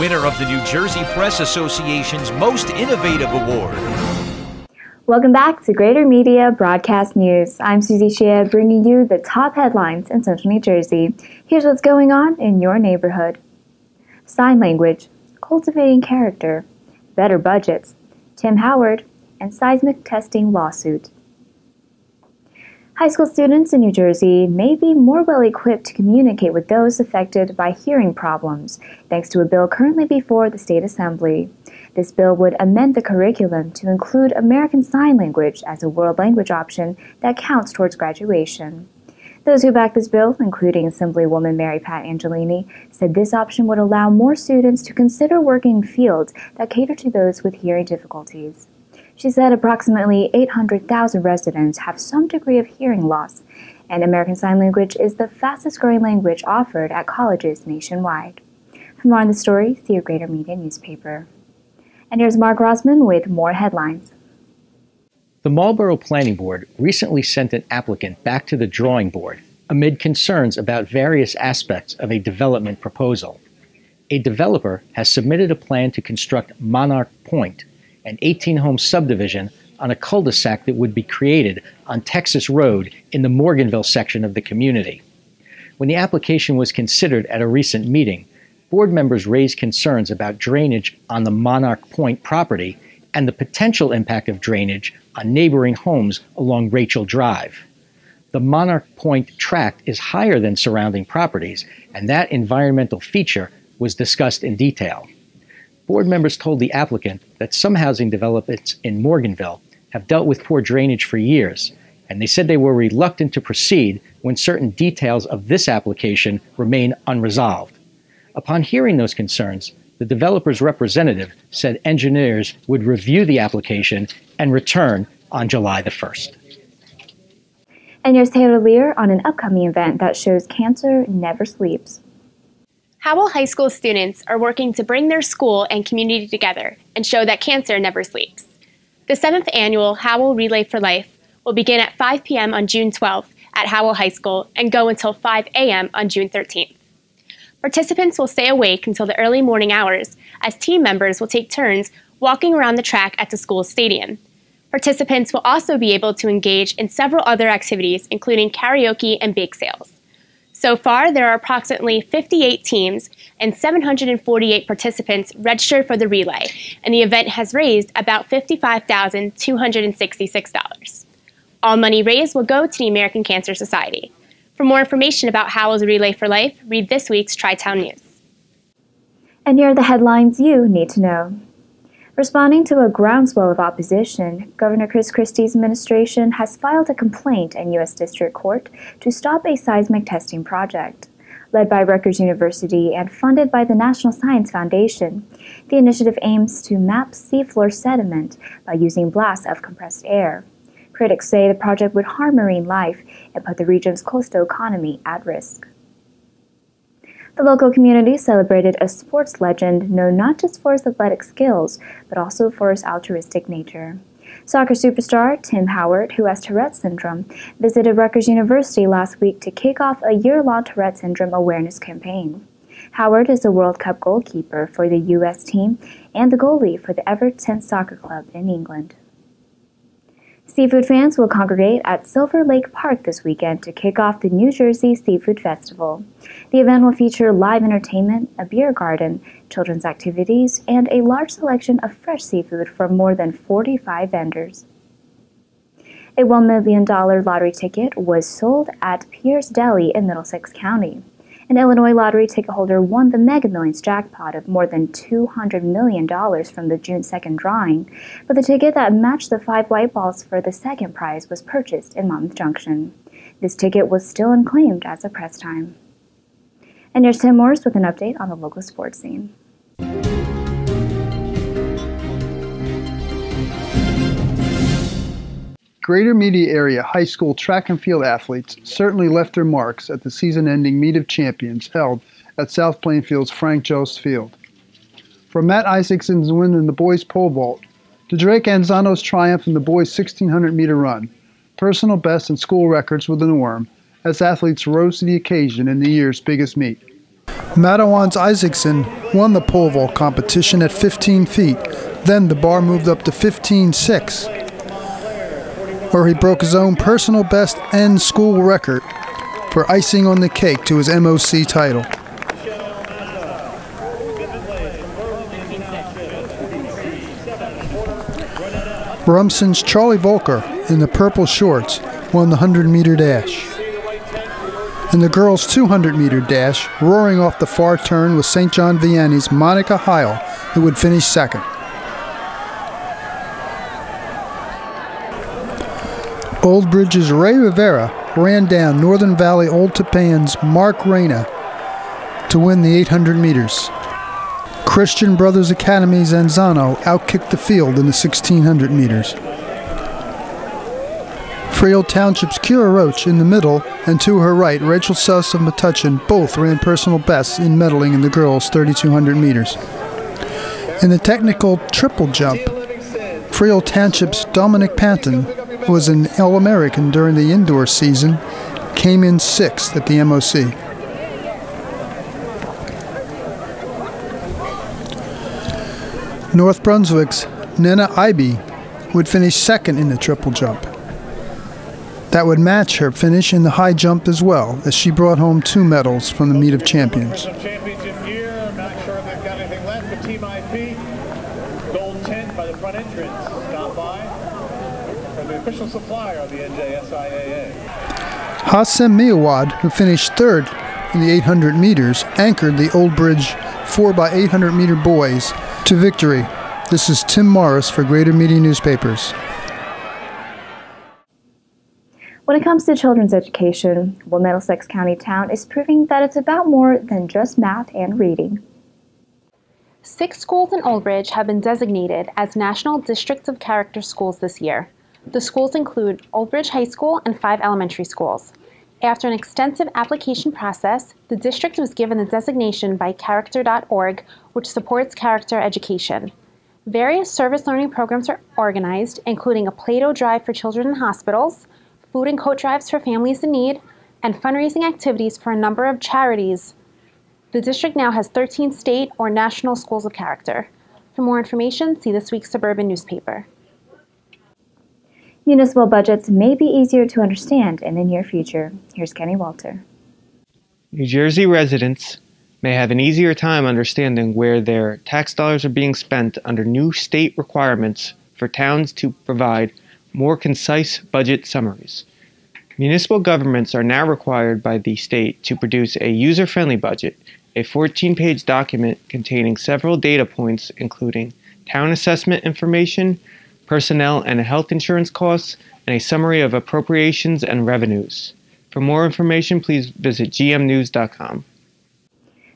winner of the New Jersey Press Association's Most Innovative Award. Welcome back to Greater Media Broadcast News. I'm Susie Shea, bringing you the top headlines in Central New Jersey. Here's what's going on in your neighborhood. Sign language, cultivating character, better budgets, Tim Howard, and seismic testing lawsuit. High school students in New Jersey may be more well equipped to communicate with those affected by hearing problems, thanks to a bill currently before the State Assembly. This bill would amend the curriculum to include American Sign Language as a world language option that counts towards graduation. Those who backed this bill, including Assemblywoman Mary Pat Angelini, said this option would allow more students to consider working in fields that cater to those with hearing difficulties. She said approximately 800,000 residents have some degree of hearing loss, and American Sign Language is the fastest-growing language offered at colleges nationwide. For more on the story, see your Greater Media newspaper. And here's Mark Rossman with more headlines. The Marlborough Planning Board recently sent an applicant back to the drawing board amid concerns about various aspects of a development proposal. A developer has submitted a plan to construct Monarch Point, an 18-home subdivision on a cul-de-sac that would be created on Texas Road in the Morganville section of the community. When the application was considered at a recent meeting, board members raised concerns about drainage on the Monarch Point property and the potential impact of drainage on neighboring homes along Rachel Drive. The Monarch Point tract is higher than surrounding properties, and that environmental feature was discussed in detail. Board members told the applicant that some housing developments in Morganville have dealt with poor drainage for years, and they said they were reluctant to proceed when certain details of this application remain unresolved. Upon hearing those concerns, the developer's representative said engineers would review the application and return on July the 1st. And here's Taylor Lear on an upcoming event that shows cancer never sleeps. Howell High School students are working to bring their school and community together and show that cancer never sleeps. The 7th annual Howell Relay for Life will begin at 5 p.m. on June 12th at Howell High School and go until 5 a.m. on June 13th. Participants will stay awake until the early morning hours, as team members will take turns walking around the track at the school's stadium. Participants will also be able to engage in several other activities, including karaoke and bake sales. So far, there are approximately 58 teams and 748 participants registered for the relay, and the event has raised about $55,266. All money raised will go to the American Cancer Society. For more information about Howell's Relay for Life, read this week's Tri-Town News. And here are the headlines you need to know. Responding to a groundswell of opposition, Governor Chris Christie's administration has filed a complaint in U.S. District Court to stop a seismic testing project. Led by Rutgers University and funded by the National Science Foundation, the initiative aims to map seafloor sediment by using blasts of compressed air. Critics say the project would harm marine life and put the region's coastal economy at risk. The local community celebrated a sports legend known not just for his athletic skills, but also for his altruistic nature. Soccer superstar Tim Howard, who has Tourette's syndrome, visited Rutgers University last week to kick off a year-long Tourette's syndrome awareness campaign. Howard is the World Cup goalkeeper for the U.S. team and the goalie for the Everton Soccer Club in England. Seafood fans will congregate at Silver Lake Park this weekend to kick off the New Jersey Seafood Festival. The event will feature live entertainment, a beer garden, children's activities, and a large selection of fresh seafood from more than 45 vendors. A $1 million lottery ticket was sold at Pierce Deli in Middlesex County. An Illinois lottery ticket holder won the Mega Millions jackpot of more than $200 million from the June 2nd drawing, but the ticket that matched the 5 white balls for the second prize was purchased in Monmouth Junction. This ticket was still unclaimed as of press time. And here's Tim Morris with an update on the local sports scene. Greater Media area high school track and field athletes certainly left their marks at the season-ending Meet of Champions held at South Plainfield's Frank Jost Field. From Matt Isaacson's win in the boys' pole vault to Drake Anzano's triumph in the boys' 1,600-meter run, personal bests and school records were the norm as athletes rose to the occasion in the year's biggest meet. Madawans Isaacson won the pole vault competition at 15 feet. Then the bar moved up to 15.6, where he broke his own personal best and school record for icing on the cake to his MOC title. Rumson's Charlie Volker in the purple shorts won the 100-meter dash. In the girls' 200-meter dash, roaring off the far turn was St. John Vianney's Monica Heil, who would finish second. Old Bridge's Ray Rivera ran down Northern Valley Old Tapan's Mark Reyna to win the 800 meters. Christian Brothers Academy's Anzano outkicked the field in the 1600 meters. Freehold Township's Kira Roach in the middle, and to her right, Rachel Suss of Metuchen both ran personal bests in medalling in the girls' 3200 meters. In the technical triple jump, Freehold Township's Dominic Panton, who was an All-American during the indoor season, came in 6th at the MOC. North Brunswick's Nena Ibe would finish 2nd in the triple jump. That would match her finish in the high jump as well, as she brought home 2 medals from the Meet of Champions. Championship gear. I'm not sure if they've got anything left, but Team IP, gold tent by the front entrance. Stop by from the official supplier of the NJSIAA. Hassem Miawad, who finished 3rd in the 800 meters, anchored the Old Bridge 4x800 meter boys to victory. This is Tim Morris for Greater Media Newspapers. When it comes to children's education, well, Middlesex County Town is proving that it's about more than just math and reading. 6 schools in Old Bridge have been designated as National Districts of Character schools this year. The schools include Old Bridge High School and 5 elementary schools. After an extensive application process, the district was given the designation by Character.org, which supports character education. Various service learning programs are organized, including a Play-Doh drive for children in hospitals, food and coat drives for families in need, and fundraising activities for a number of charities. The district now has 13 state or national schools of character. For more information, see this week's Suburban newspaper. Municipal budgets may be easier to understand in the near future. Here's Kenny Walter. New Jersey residents may have an easier time understanding where their tax dollars are being spent under new state requirements for towns to provide more concise budget summaries. Municipal governments are now required by the state to produce a user-friendly budget, a 14-page document containing several data points including town assessment information, personnel and health insurance costs, and a summary of appropriations and revenues. For more information, please visit gmnews.com.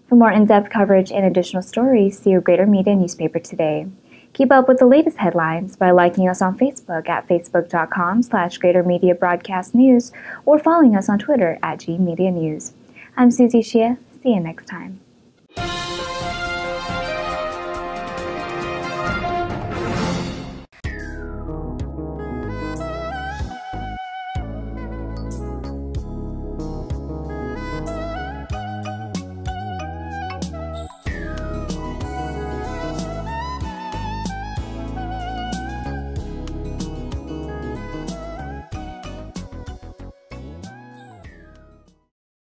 For more in-depth coverage and additional stories, see your Greater Media newspaper today. Keep up with the latest headlines by liking us on Facebook at facebook.com/Greater Media Broadcast News or following us on Twitter at GMedia News. I'm Susie Shea. See you next time.